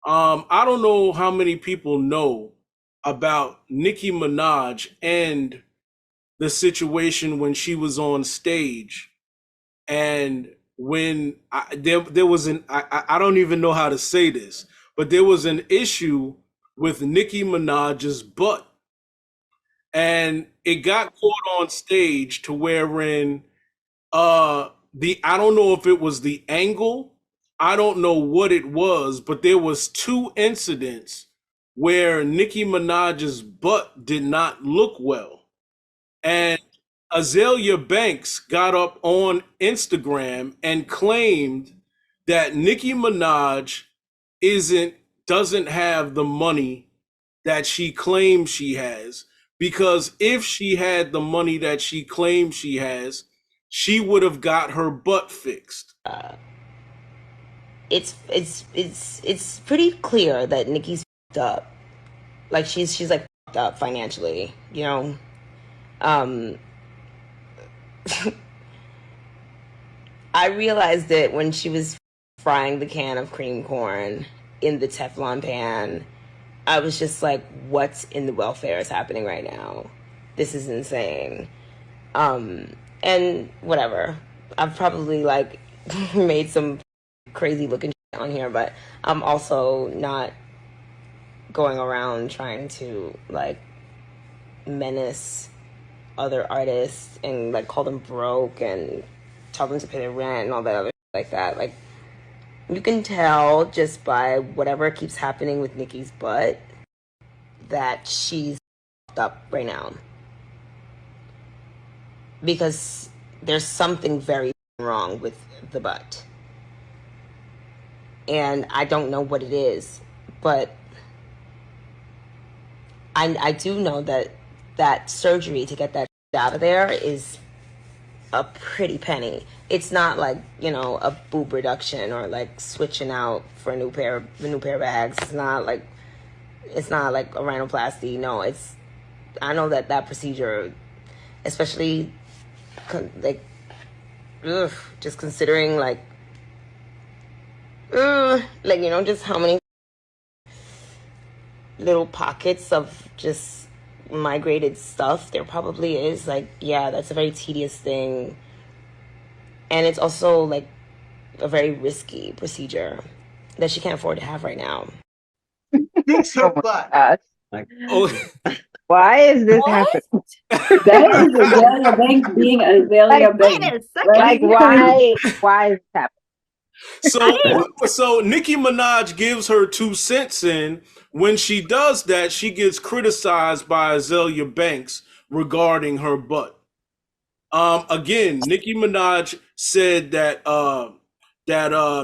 I don't know how many people know about Nicki Minaj and the situation when she was on stage, and when there was I don't even know how to say this, but there was an issue with Nicki Minaj's butt, and it got caught on stage to wherein the I don't know if it was the angle, I don't know what it was, but there was two incidents where Nicki Minaj's butt did not look well. And Azalea Banks got up on Instagram and claimed that Nicki Minaj isn't doesn't have the money that she claims she has, because if she had the money that she claims she has, she would have got her butt fixed. It's pretty clear that Nikki's fucked up. Like she's like fucked up financially, you know. Um, I realized it when she was frying the can of cream corn in the Teflon pan. I was just like, what in the welfare is happening right now? This is insane. And whatever. I've probably like made some crazy looking shit on here, but I'm also not going around trying to like menace other artists and like call them broke and tell them to pay their rent and all that other shit like that. Like you can tell just by whatever keeps happening with Nikki's butt that she's fucked up right now, because there's something very wrong with the butt. And I don't know what it is, but I do know that that surgery to get that out of there is a pretty penny. It's not like, you know, a boob reduction or like switching out for a new pair of bags. It's not like a rhinoplasty. No, it's, I know that that procedure, especially like, just considering like you know, just how many little pockets of just migrated stuff there probably is. Like, yeah, that's a very tedious thing. And it's also like a very risky procedure that she can't afford to have right now. Fix her butt. Oh, Why is this happening? That is Azalea Banks being Azalea Banks. Like why is this happening? so Nicki Minaj gives her 2 cents in. When she does that, she gets criticized by Azalea Banks regarding her butt. Again, Nicki Minaj said that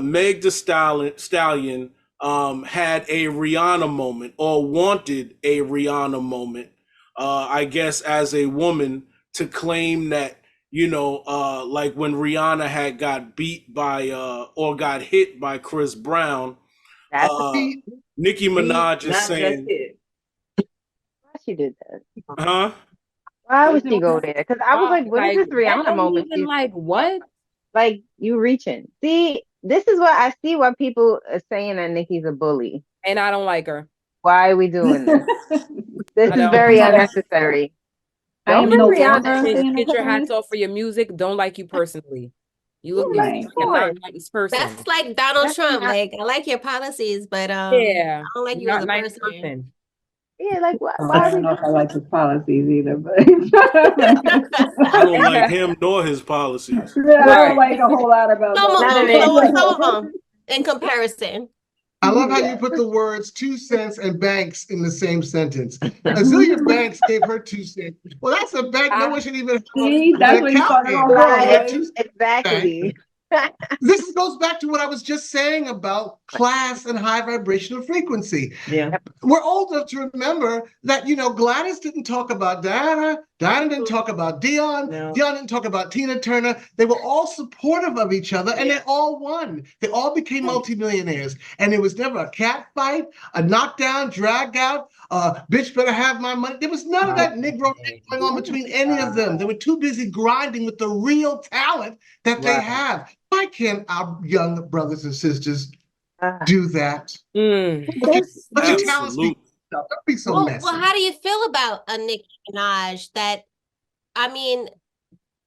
Meg the Stallion had a Rihanna moment, or wanted a Rihanna moment. I guess as a woman, to claim that, you know, like when Rihanna had got beat by or got hit by Chris Brown, That's Nicki Minaj is saying, why she did that. huh? Why would she go there? Because I was like, what is this Rihanna moment? Even like what? Like you reaching. See, this is what I see why people are saying that Nicki's a bully. And I don't like her. Why are we doing this? This is very unnecessary. Don't no Rihanna, get your hats off for your music. Don't like you personally. You look like a not nice person. That's like Donald Trump. Like, I like your policies, but yeah, I don't like you as a nice person. Yeah, like why I don't know if I like his policies either, but I don't like him nor his policies. I don't like a whole lot about some of them in comparison. I love how you put the words 2 cents and Banks in the same sentence. Azalea Banks gave her 2 cents. Well, that's a bank. No one should even see, that's what you started on. Right, exactly. This goes back to what I was just saying about class and high vibrational frequency. Yeah. We're old enough to remember that, you know, Gladys didn't talk about Diana. Diana didn't talk about Dion. No. Dion didn't talk about Tina Turner. They were all supportive of each other, and they all won. They all became multimillionaires. And there was never a cat fight, a knockdown, drag out, bitch better have my money. There was none of that Negro going on between any of them. They were too busy grinding with the real talent that they have. Why can't our young brothers and sisters do that. Look at your talent speak for yourself. Don't be so messy. Well, how do you feel about a Nicki Minaj that, I mean,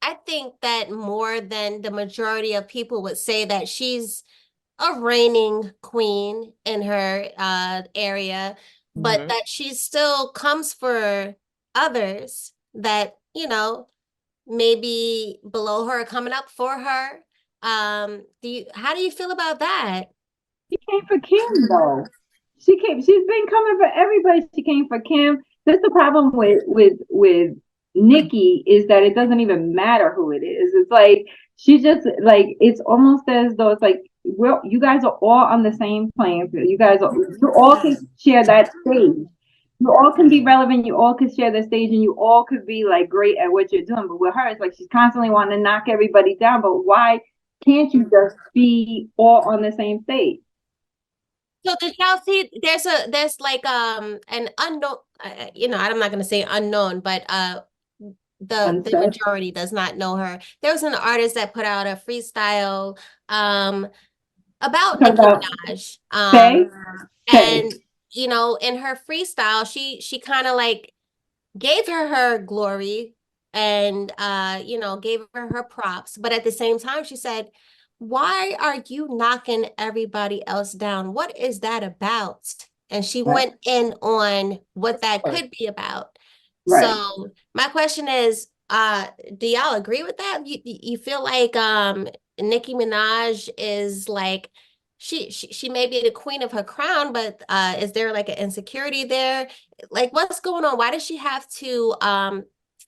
I think that more than the majority of people would say that she's a reigning queen in her area, but that she still comes for others that, you know, maybe below her, coming up for her. How do you feel about that? She came for Kim though. She's been coming for everybody. She came for Kim. That's the problem with Nicki, is that it doesn't even matter who it is. It's like she just like, it's almost as though it's like, well, you guys are all on the same playing field. You all can share that stage. You all can be relevant. You all can share the stage, and you all could be like great at what you're doing. But with her, it's like she's constantly wanting to knock everybody down. But why can't you just be all on the same stage? So did y'all see? There's like an unknown. You know, I'm not gonna say unknown, but the majority does not know her. There was an artist that put out a freestyle about Nicki Minaj. And you know, in her freestyle, she kind of like gave her glory and you know, gave her props, but at the same time she said, why are you knocking everybody else down? What is that about? And she went in on what that could be about. So my question is, do y'all agree with that? You feel like Nicki Minaj is like, she may be the queen of her crown, but is there like an insecurity there? Like, what's going on? Why does she have to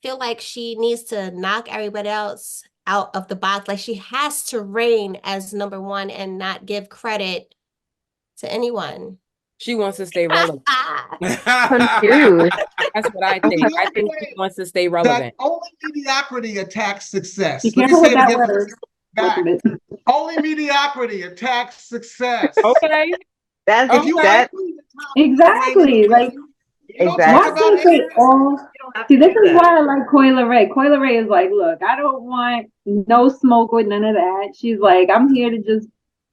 feel like she needs to knock everybody else out of the box? Like, she has to reign as number one and not give credit to anyone. She wants to stay relevant. Confused. That's what I think. I think she wants to stay relevant. That only mediocrity attacks success. You Let can't me say hold it that again. word. Back. Only mediocrity attacks success. Okay. That's If you that. Exactly. Like, why can't they all see? This is why I like Coyle Ray. Coyle Ray is like, look, I don't want no smoke with none of that. She's like, I'm here to just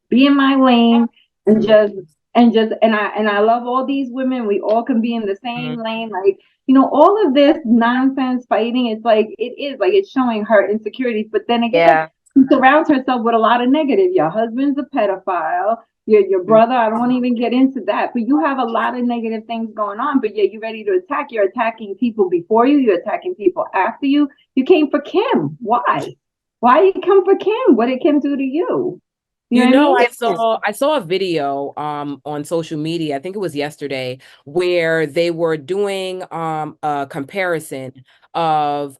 be in my lane and I love all these women. We all can be in the same lane. Like, you know, all of this nonsense fighting, it's like, it is like, it's showing her insecurities. But then again, she surrounds herself with a lot of negative. Your husband's a pedophile. Your brother, I don't want to even get into that, but you have a lot of negative things going on, but yet you're ready to attack. You're attacking people before you. You're attacking people after you. You came for Kim. Why? Why you come for Kim? What did Kim do to you? You know, I saw a video on social media, I think it was yesterday, where they were doing a comparison of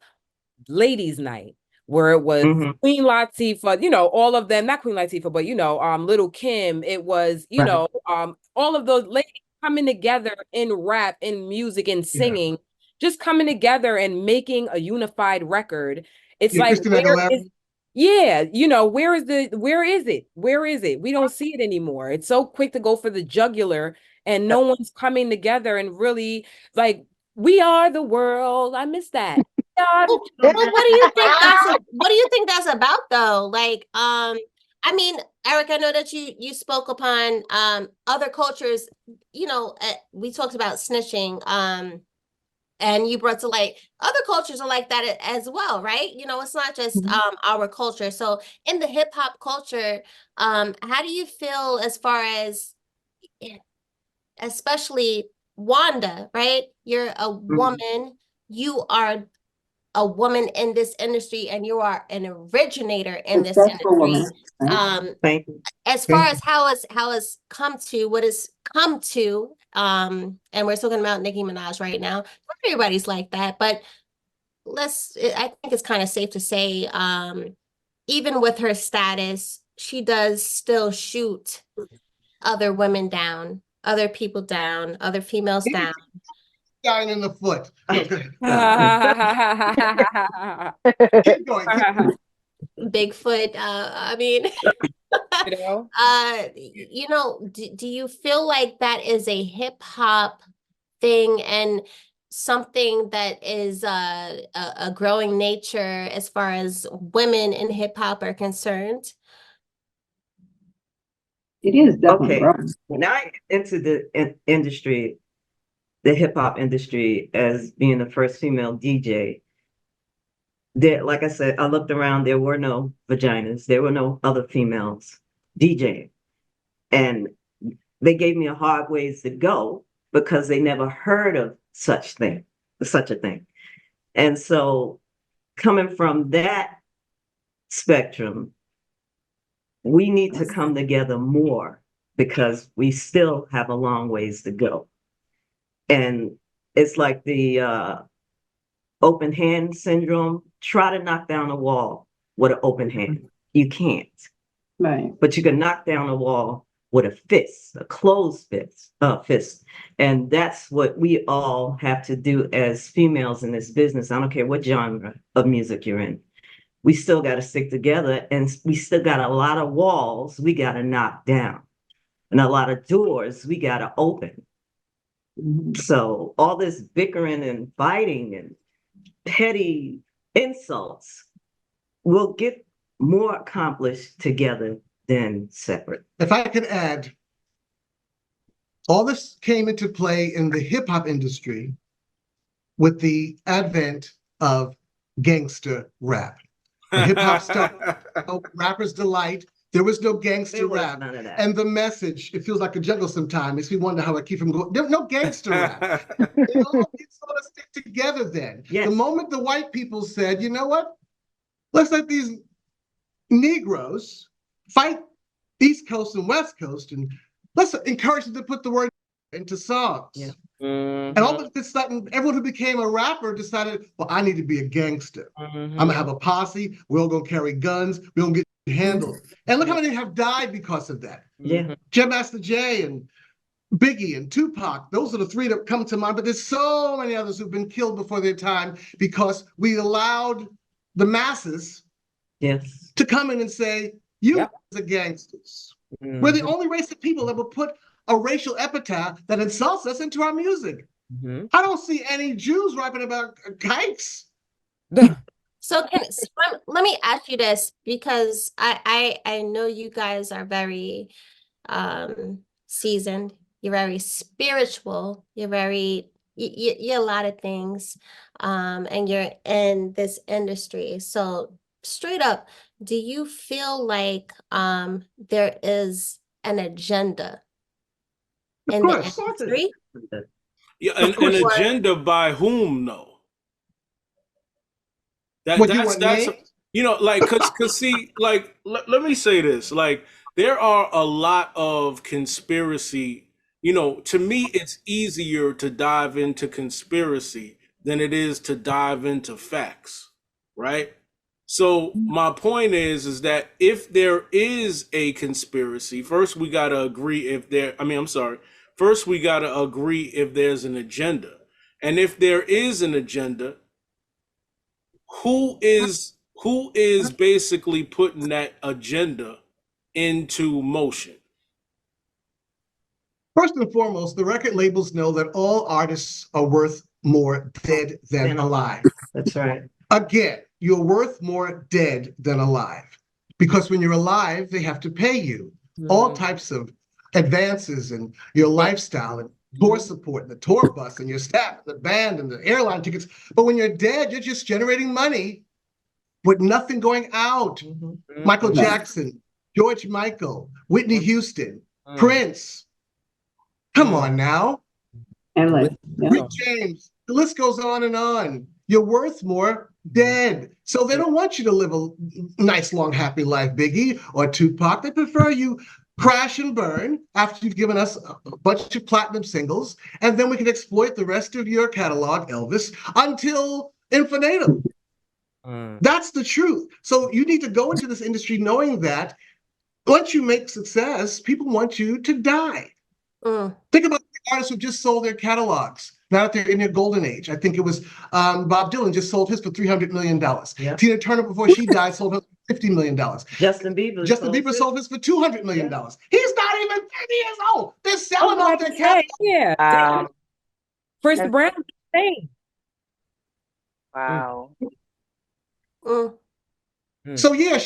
Ladies' Night, where it was Queen Latifah, you know, all of them, not Queen Latifah, but you know, Little Kim. It was, you know, all of those ladies coming together in rap, in music, and singing, just coming together and making a unified record. It's like, you know, where is it? Where is it? We don't see it anymore. It's so quick to go for the jugular, and no one's coming together and really like, we are the world. I miss that. Well, what do you think what do you think that's about though? Like, I mean, Eric, I know that you spoke upon other cultures, you know, we talked about snitching, and you brought to light other cultures are like that as well, right? You know, it's not just our culture. So in the hip hop culture, how do you feel as far as, especially Wanda, right? You're a woman, you are a woman in this industry, and you are an originator in this industry. As far as how it's come to what it's come to, and we're talking about Nicki Minaj right now. Not everybody's like that, but I think it's kind of safe to say, even with her status, she does still shoot other women down, other people down, other females down. Guy in the foot. Keep going. Bigfoot. I mean, you know, do you feel like that is a hip hop thing and something that is a growing nature as far as women in hip hop are concerned? It is definitely Okay, growing. when I into the industry, the hip hop industry, as being the first female DJ, there, like I said, I looked around, there were no vaginas, there were no other females DJing. And they gave me a hard ways to go because they never heard of such a thing. And so coming from that spectrum, we need to come together more because we still have a long ways to go. And it's like the open hand syndrome. Try to knock down a wall with an open hand. You can't. Right. But you can knock down a wall with a fist, a closed fist. And that's what we all have to do as females in this business. I don't care what genre of music you're in. We still got to stick together, and we still got a lot of walls we got to knock down and a lot of doors we got to open. So all this bickering and fighting and petty insults will get more accomplished together than separate. If I could add, all this came into play in the hip hop industry with the advent of gangster rap. When hip hop started, rappers' delight, there was no gangster rap. None of that. And the message, it feels like a jungle sometimes. Makes me wonder how I keep from going. There's no gangster rap. They all get sort of stick together then. Yes. The moment the white people said, you know what? Let's let these Negroes fight East Coast and West Coast, and let's encourage them to put the word into songs. Yeah. And all of this sudden, everyone who became a rapper decided, well, I need to be a gangster. I'm gonna have a posse. We're all gonna carry guns. We're gonna get handled. And look how many have died because of that. Yeah. Jim Master Jay and Biggie and Tupac. Those are the three that come to mind. But there's so many others who've been killed before their time because we allowed the masses Yes. to come in and say, you are gangsters. We're the only race of people that will put a racial epithet that insults us into our music. I don't see any Jews rapping about kikes. So let me ask you this, because I know you guys are very seasoned. You're very spiritual. You're you're a lot of things, and you're in this industry. So straight up, do you feel like there is an agenda in the industry? Yeah, an agenda by whom? No. That's you know, like, cause see, like, let me say this, like, there are a lot of conspiracy. You know, to me, it's easier to dive into conspiracy than it is to dive into facts, right? So my point is that if there is a conspiracy, first we got to agree if there, I mean, I'm sorry, first we got to agree if there's an agenda. And if there is an agenda, who is basically putting that agenda into motion? First and foremost, the record labels know that all artists are worth more dead than alive. That's right. Again, you're worth more dead than alive, because when you're alive, they have to pay you all types of advances in your lifestyle and tour support and the tour bus and your staff, and the band and the airline tickets. But when you're dead, you're just generating money with nothing going out. Michael Jackson, George Michael, Whitney Houston, Prince. Come on now. Endless. Rick James. The list goes on and on. You're worth more dead. So they don't want you to live a nice, long, happy life, Biggie or Tupac. They prefer you crash and burn after you've given us a bunch of platinum singles, and then we can exploit the rest of your catalog, Elvis, until infinitum. That's the truth. So you need to go into this industry knowing that once you make success, people want you to die. Think about the artists who just sold their catalogs. Now that they're in their golden age. I think it was Bob Dylan just sold his for $300 million. Yeah. Tina Turner, before she died, sold hers for $50 million. Justin Bieber sold his for $200 million. He's not even 30 years old. They're selling off their catalog. Yeah. Chris Brown, same. Wow. So yeah,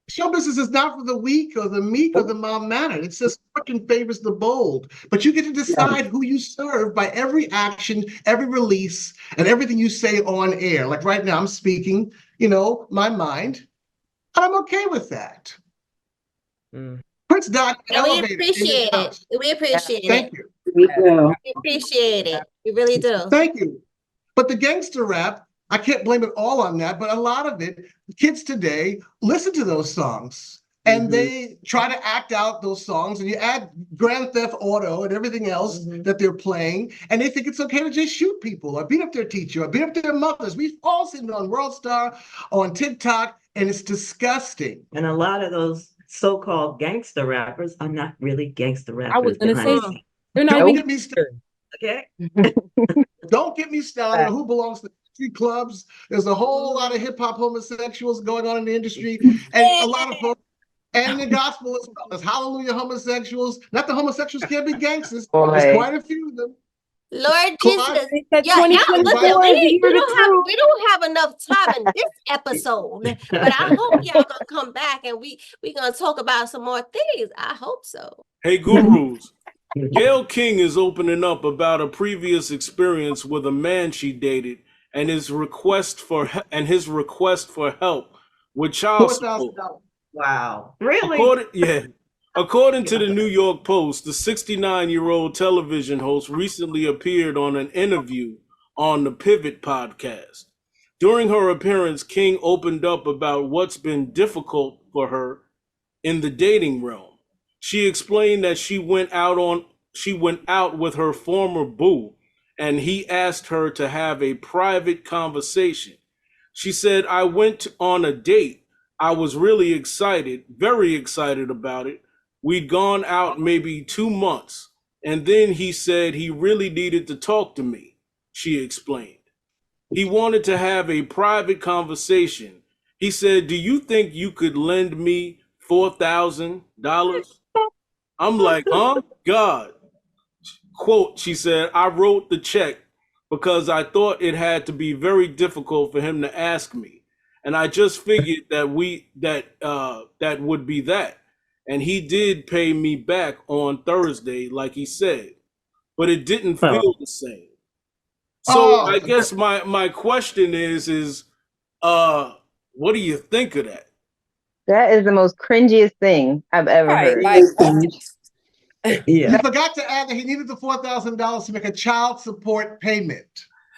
Show business is not for the weak or the meek or the mild-mannered. It just fucking favors the bold. But you get to decide who you serve by every action, every release, and everything you say on air. Like right now, I'm speaking, my mind, and I'm okay with that. Prince died in And we elevator in his appreciate house. it. We appreciate Thank it. you. We do. We appreciate it. We really do. Thank you. But the gangster rap, I can't blame it all on that, but a lot of it, kids today listen to those songs and they try to act out those songs, and you add Grand Theft Auto and everything else that they're playing, and they think it's okay to just shoot people or beat up their teacher or beat up their mothers. We've all seen it on World Star, on TikTok, and it's disgusting. And a lot of those so-called gangster rappers are not really gangster rappers. I was gonna behind say the scenes. they're not Don't even get me started. Okay. Don't get me started on who belongs to country clubs. There's a whole lot of hip hop homosexuals going on in the industry, and a lot of folks, and the gospel as well. There's hallelujah homosexuals. Not the homosexuals can't be gangsters. There's quite a few of them. Lord Jesus. that Yeah, y'all, 2024 listen, is the year to truth. we don't have enough time in this episode, but I hope y'all gonna come back and we gonna talk about some more things. I hope so. Hey, gurus. Gayle King is opening up about a previous experience with a man she dated and his request for help with child support. $4,000. Wow. Really? According to the New York Post, the 69-year-old television host recently appeared on an interview on the Pivot podcast. During her appearance, King opened up about what's been difficult for her in the dating realm. She explained that she went out with her former boo, and he asked her to have a private conversation. She said, "I went on a date. I was really excited, very excited about it. We'd gone out maybe 2 months, and then he said he really needed to talk to me," she explained. He wanted to have a private conversation. He said, "Do you think you could lend me $4,000? I'm like, huh? God. Quote, she said, "I wrote the check because I thought it had to be very difficult for him to ask me. And I just figured that would be that. And he did pay me back on Thursday, like he said, but it didn't feel the same." So I guess my question is what do you think of that? That is the most cringiest thing I've ever heard. He forgot to add that he needed the $4,000 to make a child support payment.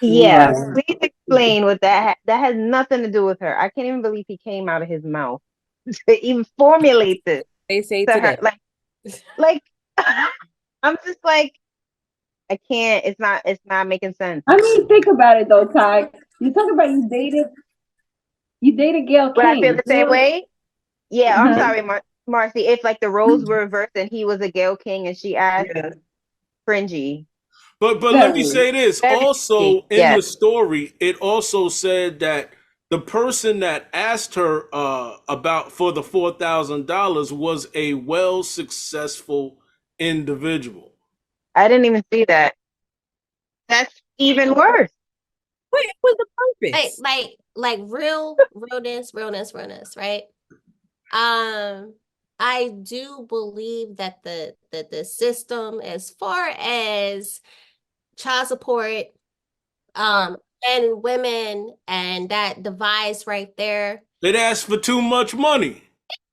Yeah, please explain what that has nothing to do with her. I can't even believe he came out of his mouth to even formulate this. They say to today. her. Like I'm just like, I can't. It's not making sense. I mean, think about it though, Ty. You talk about you dated Gayle King. But I feel the same way. Yeah, I'm sorry, Marcy. If like the roles were reversed and he was a Gayle King and she asked, cringy. But let me say this. Also, in the story, it also said that the person that asked her for the $4,000 was a successful individual. I didn't even see that. That's even worse. What was the purpose? Like realness, right? I do believe that the system, as far as child support, and women, and that device right there, it asks for too much money.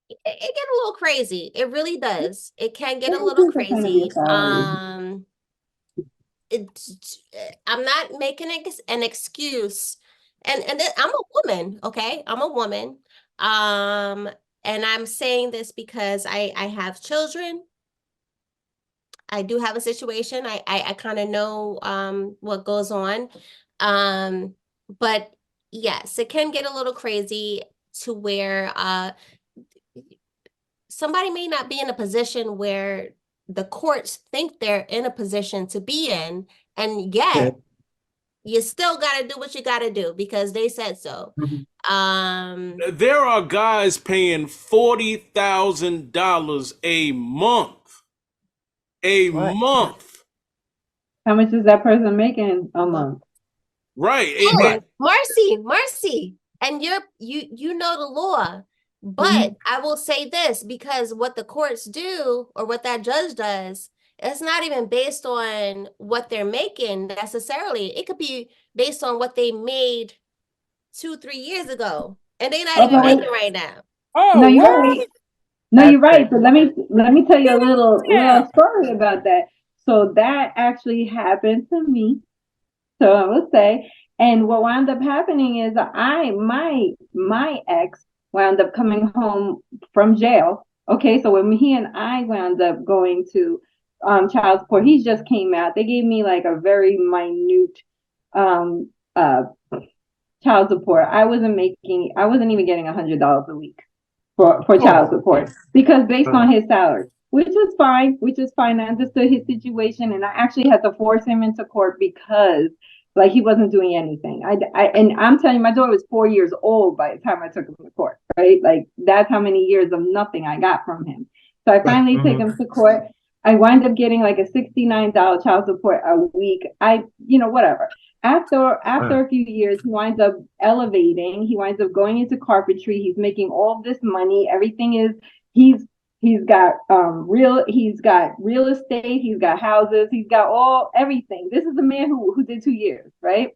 It get a little crazy. It really does. It can get a little crazy. I'm not making an excuse, and I'm a woman. Okay, I'm a woman. And I'm saying this because I have children. I do have a situation. I kind of know what goes on. But yes, it can get a little crazy to where somebody may not be in a position where the courts think they're in a position to be in, and yet you still got to do what you got to do because they said so. There are guys paying $40,000 a month. How much is that person making a month? Right. Marcy, and you know the law. But I will say this, because what the courts do, or what that judge does, it's not even based on what they're making necessarily. It could be based on what they made 2-3 years ago, and they're not even making right now. Oh, no, you're what? right. No, you're right. But let me tell you a little story about that. So that actually happened to me. So I will say, and what wound up happening is my ex wound up coming home from jail. Okay, so when he and I wound up going to child support, he just came out. They gave me like a very minute um child support. I wasn't even getting $100 a week for child support, because based on his salary, which is fine. I understood his situation, and I actually had to force him into court because like he wasn't doing anything. And I'm telling you, my daughter was 4 years old by the time I took him to court, right? Like that's how many years of nothing I got from him. So I finally take him to court. I wind up getting like a $69 child support a week. Whatever. After a few years, he winds up elevating. He winds up going into carpentry. He's making all this money. Everything is he's got real estate. He's got houses. He's got everything. This is a man who did 2 years, right?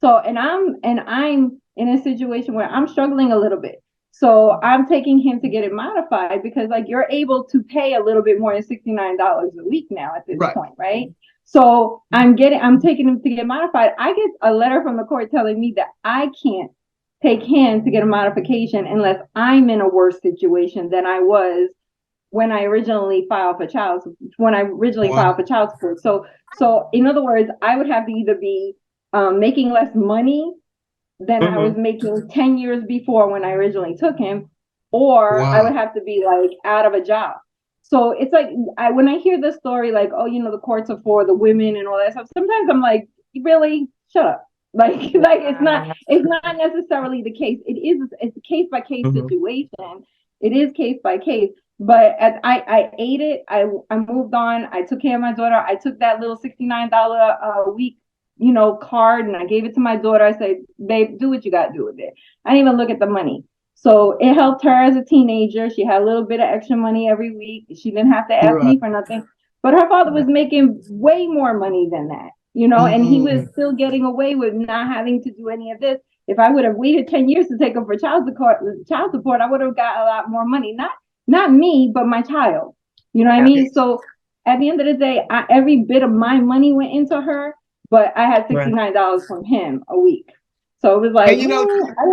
So and I'm in a situation where I'm struggling a little bit. So I'm taking him to get it modified, because like you're able to pay a little bit more than $69 a week now at this point, right? So I'm taking him to get modified. I get a letter from the court telling me that I can't take him to get a modification unless I'm in a worse situation than I was when I originally filed for child support. So in other words, I would have to either be making less money than I was making 10 years before when I originally took him, or I would have to be like out of a job. So it's like when I hear this story, like, oh, the courts are for the women and all that stuff, sometimes I'm like, really, shut up. Like it's not necessarily the case. It's a case by case situation. It is case by case. But as I ate it, I moved on. I took care of my daughter. I took that little $69 a week, card, and I gave it to my daughter. I said, babe, do what you got to do with it. I didn't even look at the money. So it helped her as a teenager. She had a little bit of extra money every week. She didn't have to ask me for nothing. But her father was making way more money than that, and he was still getting away with not having to do any of this. If I would have waited 10 years to take him for child support, I would have got a lot more money. Not me, but my child. You know what I mean? So at the end of the day, every bit of my money went into her, but I had $69 from him a week. So it was like, I don't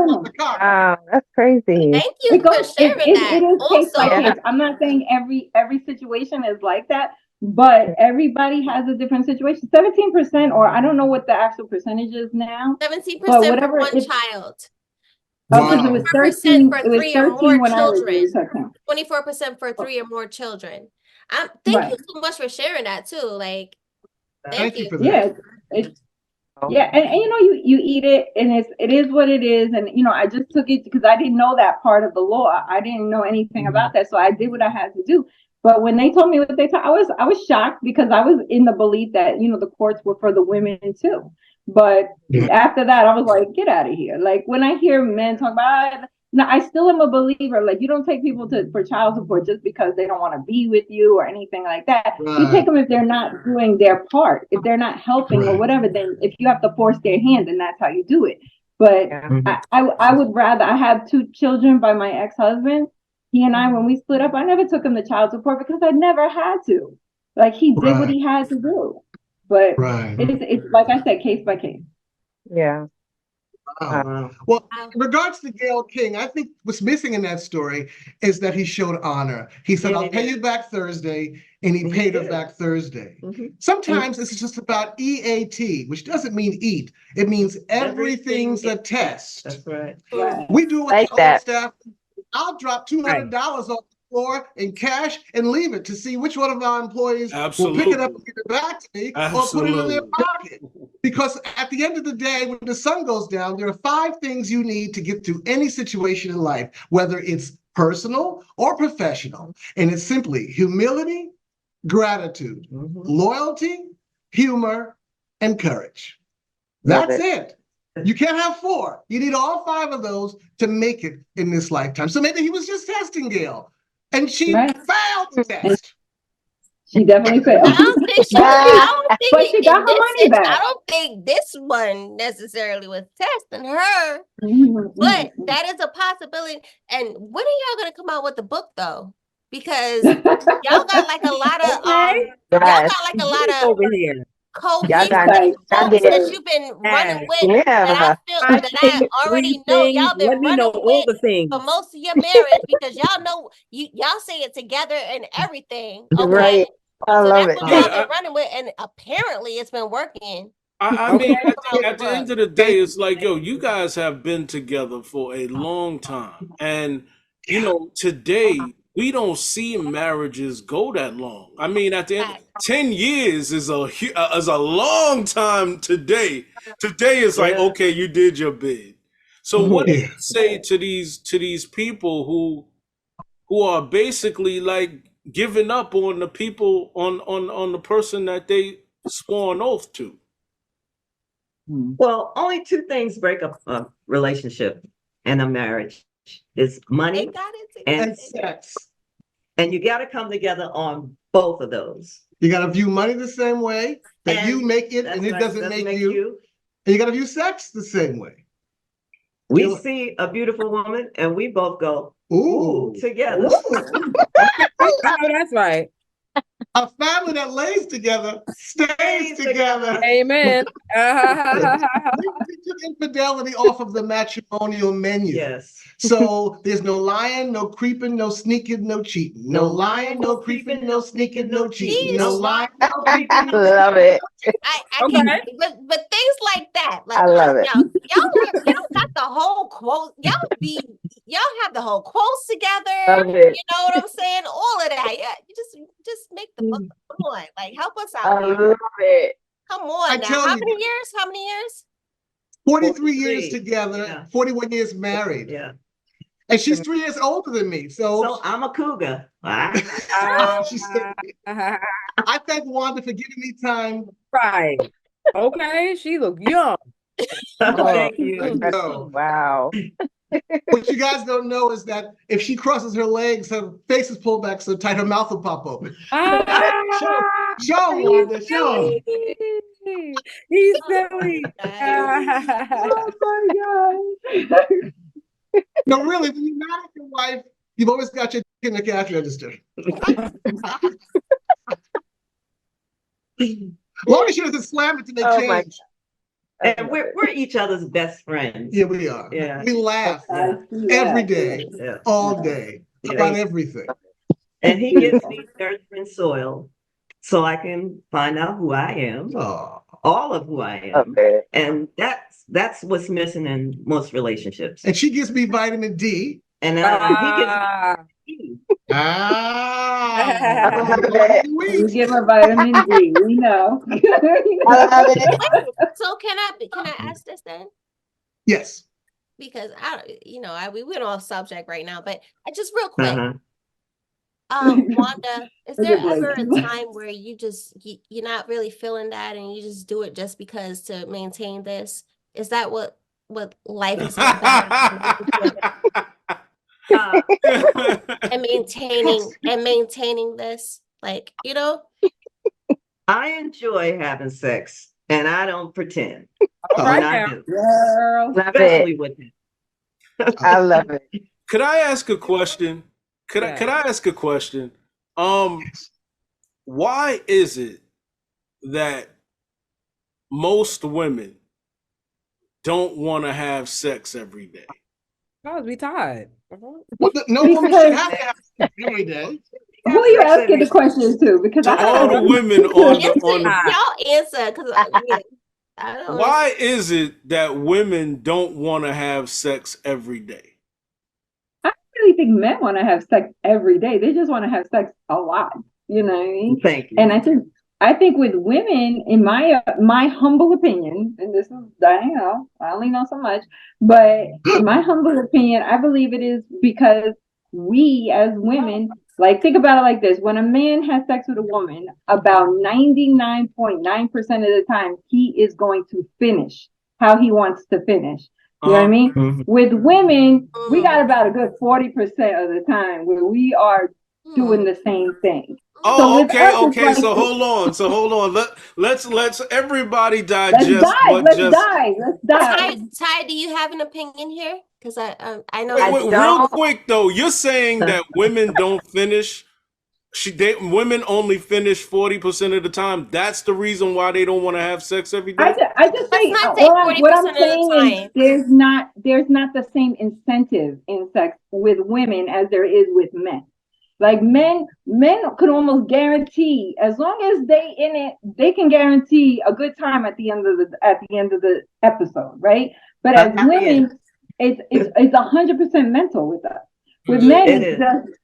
know. Wow, that's crazy. Thank you for sharing that. It is case by case. I'm not saying every situation is like that, but everybody has a different situation. 17%, or I don't know what the actual percentage is now. 17% for one child. Because it was 13. For It was 3 or 13 more when children. I took him. 24% for 3 or more children. Thank you so much for sharing that too. Like, thank you for that. Yeah, and you eat it, and it is what it is, and I just took it because I didn't know that part of the law. I didn't know anything about that, so I did what I had to do. But when they told me what they told, I was shocked, because I was in the belief that the courts were for the women too. But after that, I was like, get out of here. Like when I hear men talk about, now I still am a believer. Like you don't take people for child support just because they don't want to be with you or anything like that. You take them if they're not doing their part, if they're not helping or whatever. Then if you have to force their hand, then that's how you do it. But I would rather. I have 2 children by my ex-husband. He and I, when we split up, I never took him to child support because I never had to. Like he did what he had to do. But it's like I said, case by case. Yeah. Well, in regards to Gayle King, I think what's missing in that story is that he showed honor. He said, I'll pay you back Thursday, and he paid her back Thursday. Sometimes it's just about EAT, which doesn't mean eat. It means everything's a test. That's right. We do what Like the that. old staff. I'll drop $200 off the floor in cash and leave it to see which one of our employees will pick it up and give it back to me or put it in their pocket. Because at the end of the day, when the sun goes down, there are 5 things you need to get through any situation in life, whether it's personal or professional. And it's simply humility, gratitude, loyalty, humor, and courage. That's it. You can't have 4. You need all 5 of those to make it in this lifetime. So maybe he was just testing Gail, and she failed the test. She definitely failed. I don't think she. But she got her money back. I don't think this one necessarily was testing her, but that is a possibility. And when are y'all gonna come out with the book though? Because y'all got like a lot of y'all got like a lot of over here. cohesive books that you've been running with. That I feel that I already know y'all been running with for most of your marriage because y'all know y'all say it together and everything. Okay. Right. I love it. Y'all been running with, and apparently it's been working. I mean, at the end of the day, it's like, yo, you guys have been together for a long time. And, you know, today, we don't see marriages go that long. I mean, at the end, 10 years is a long time today. Today is like, okay, you did your bid. So what do you say to these people who are basically like giving up on the people on the person that they swore an oath to? Well, only 2 things break up a relationship and a marriage is money and sex. And you got to come together on both of those. You got to view money the same way that you make it, and it doesn't make you. And you got to view sex the same way. We see a beautiful woman, and we both go, ooh, together. Ooh. That's right. A family that lays together stays together. Amen. We took infidelity off of the matrimonial menu. Yes. So there's no lying, no creeping, no sneaking, no cheating. No lying, no creeping, no sneaking, no cheating. No lying, no creeping. I love it. I can't, but things like that. Like, I love it. Y'all got the whole quote. Y'all have the whole quotes together. Love You it. know what I'm saying? All of that. Yeah, you just make the book. Come on, like help us I out. love it. Come on now. How many years? How many years? 43 years together, 41 years married. Yeah. And she's 3 years older than me. So I'm a cougar. I thank Wanda for giving me time. Right. Okay. She look young. Thank you. Wow. What you guys don't know is that if she crosses her legs, her face is pulled back so tight, her mouth will pop open. Show, Wanda, show. He's silly. Oh my God. No, really, when you're not with your wife, you've always got your in the cash register. As long as she doesn't slam it to make change. And we're each other's best friends. Yeah, we are. Yeah. We laugh every day, all day, about everything. And he gives me earth and soil so I can find out who I am, all of who I am. And that's what's missing in most relationships. And she gives me vitamin D. And he gives me You give her vitamin D. We know. So can I ask this then? Yes. Because we went off subject right now, but just real quick. Wanda, is there ever a time where you're not really feeling that and you just do it just because to maintain this? Is that what life is about? and maintaining this, like, I enjoy having sex and I don't pretend. I do. Girl. Especially with it. I love it. Could I ask a question? Could I ask a question? Why is it that most women don't want to have sex every day? Because we tired. Well, no woman should have to have sex every day. Who are you asking the questions to? Because all the women on the y'all answer because why is it that women don't want to have sex every day? I really think men want to have sex every day. They just want to have sex a lot. You know what I mean? Thank you. And I think with women, in my humble opinion, and this is, I only know so much, but in my humble opinion, I believe it is because we as women, like, think about it like this: when a man has sex with a woman, about 99.9% of the time, he is going to finish. how he wants to finish. You know what I mean? Mhm. With women, we got about a good 40% of the time where we are doing the same thing. So Oh, with okay, us, it's okay. like, So hold on. So hold on. Let's everybody let's digest dive, what let's just. dive, let's dive. Ty, do you have an opinion here? Because I know Wait, you. wait, real quick though. You're saying that women don't finish. Women only finish 40% of the time. That's the reason why they don't want to have sex every day. I just Let's say not say what I'm 40% of the saying is time. there's not the same incentive in sex with women as there is with men. Like men could almost guarantee, as long as they in it, they can guarantee a good time at the end of the episode, right? But as women, it's 100% mental with us. With men,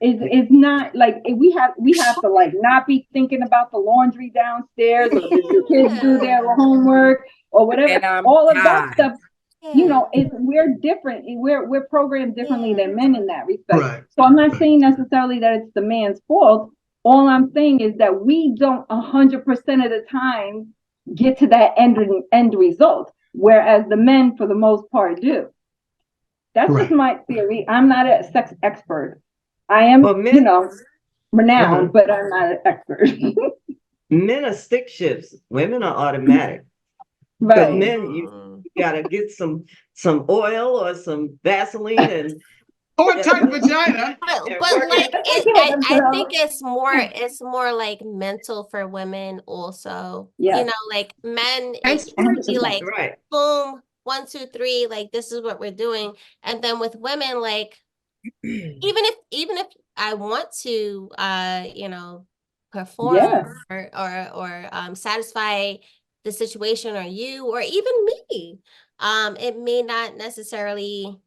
it's not like we have to like not be thinking about the laundry downstairs or did your kids do their homework or whatever. All of that stuff, you know, we're different. We're programmed differently than men in that respect. Right. So I'm not saying necessarily that it's the man's fault. All I'm saying is that we don't 100% of the time get to that end result, whereas the men, for the most part, do. That's just my theory. I'm not a sex expert. I am, you know, renowned, but I'm not an expert. Men are stick shifts. Women are automatic. Right. But men, you gotta get some oil or some Vaseline and or a tight vagina. But like I think it's more like mental for women also. Yeah. You know, like men, it can be like boom, 1, 2, 3, like this is what we're doing. And then with women, like even if I want to you know, perform or satisfy the situation or you or even me, it may not necessarily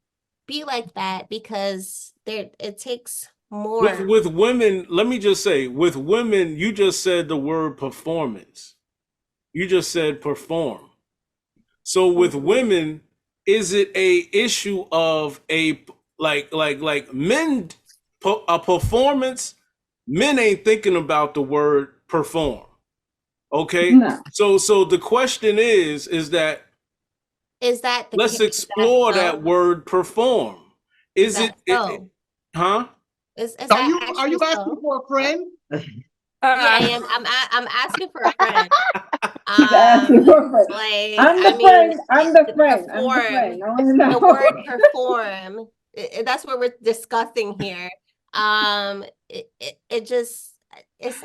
be like that because it takes more. With women, let me just say, with women, you just said the word performance. You just said perform. So with women, is it a issue of a like men a performance? Men ain't thinking about the word perform. Okay? No. So the question is that let's explore that word perform. Is it huh? Is Are that you asking for a friend? Yeah, I am. I'm asking for a friend. Like I'm the friend. I'm the friend. The word perform. That's what we're discussing here. It just it's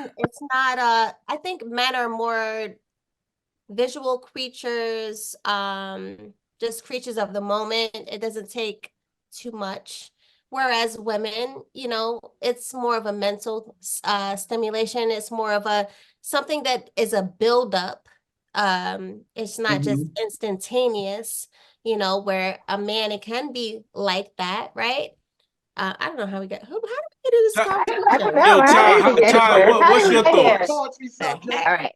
not I think men are more visual creatures, just creatures of the moment. It doesn't take too much. Whereas women, you know, it's more of a mental stimulation. It's more of a something that is a buildup. It's not just instantaneous, you know, where a man, it can be like that, right? I don't know how we how did we get into this conversation? I don't know. Ty, what's your All thoughts? right.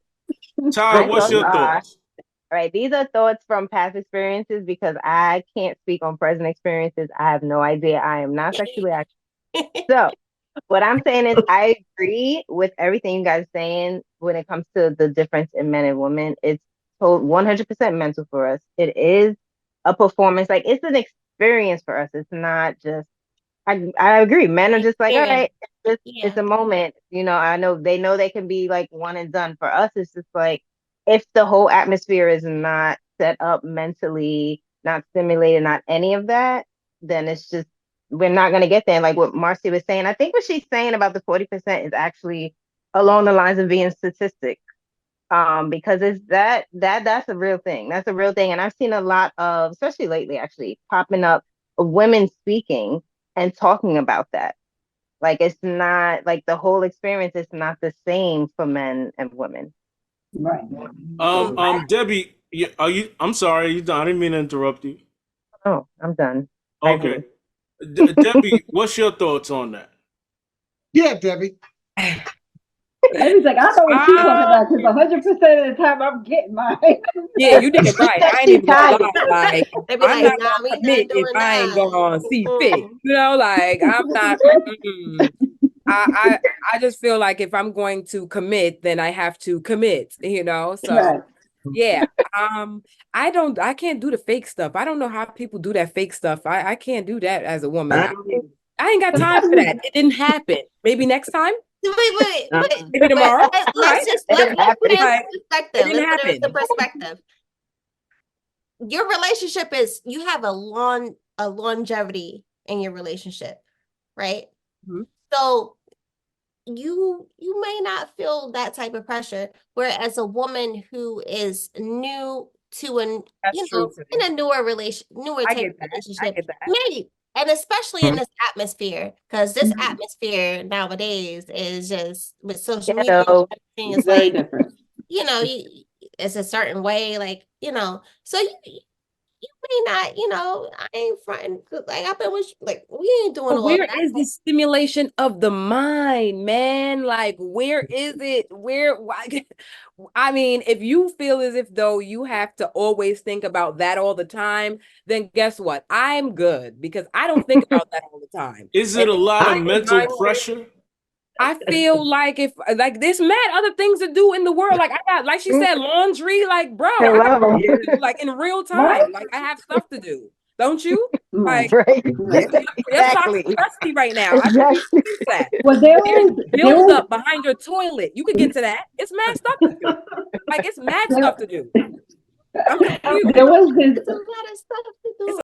Ty, My what's your thoughts? All right, these are thoughts from past experiences because I can't speak on present experiences. I have no idea. I am not sexually active. So what I'm saying is I agree with everything you guys are saying when it comes to the difference in men and women. It's 100% mental for us. It is a performance. Like it's an experience for us. It's not just, I agree. Men are just like, all right, it's a moment. You know, I know they can be like one and done. For us, it's just like, if the whole atmosphere is not set up mentally, not stimulated, not any of that, then it's just, we're not going to get there. And like what Marcy was saying, I think what she's saying about the 40% is actually along the lines of being statistic. Because it's that's a real thing. That's a real thing. And I've seen a lot of, especially lately, actually popping up of women speaking and talking about that. Like it's not like the whole experience is not the same for men and women. Right. Debbie, are you? I'm sorry, are you done? I didn't mean to interrupt you. Oh, I'm done. Okay, Debbie, what's your thoughts on that? Yeah, Debbie. Debbie's like, I know what she's talking about because 100% of the time I'm getting mine. Yeah, you did it right. I ain't even gonna lie. Like, I'm not gonna commit if I ain't gonna see fit. You know, like I'm not. I just feel like if I'm going to commit, then I have to commit. You know, so Yeah. I can't do the fake stuff. I don't know how people do that fake stuff. I can't do that as a woman. I ain't got time for that. It didn't happen. Maybe next time. Wait. Maybe tomorrow. All right. Let's put it into perspective. It didn't Let's put it into happen. perspective. Your relationship is, you have a longevity in your relationship, right? Mm-hmm. So you may not feel that type of pressure, whereas a woman who is new to in a newer type of relationship, maybe, and especially in this atmosphere, because this atmosphere nowadays is just with social media, everything is like, it's a certain way, like, so you may not, I ain't fronting, like, I've been with, like, we ain't doing all where that. is the stimulation of the mind, man? Like, where is it? Why? I mean, if you feel as if though you have to always think about that all the time, then guess what? I'm good, because I don't think about that all the time. Is it a lot of mental pressure? I feel like there's mad other things to do in the world. Like, I got, like she said, laundry. Like, bro, I got to do, like, in real time. Like, I have stuff to do. Don't you? Like, your socks are dusty right now. I can use that. Well, there's build up behind your toilet. You could get to that. It's mad stuff to do. Like, it's mad stuff to do. I'm confused. There was this. It's a lot of stuff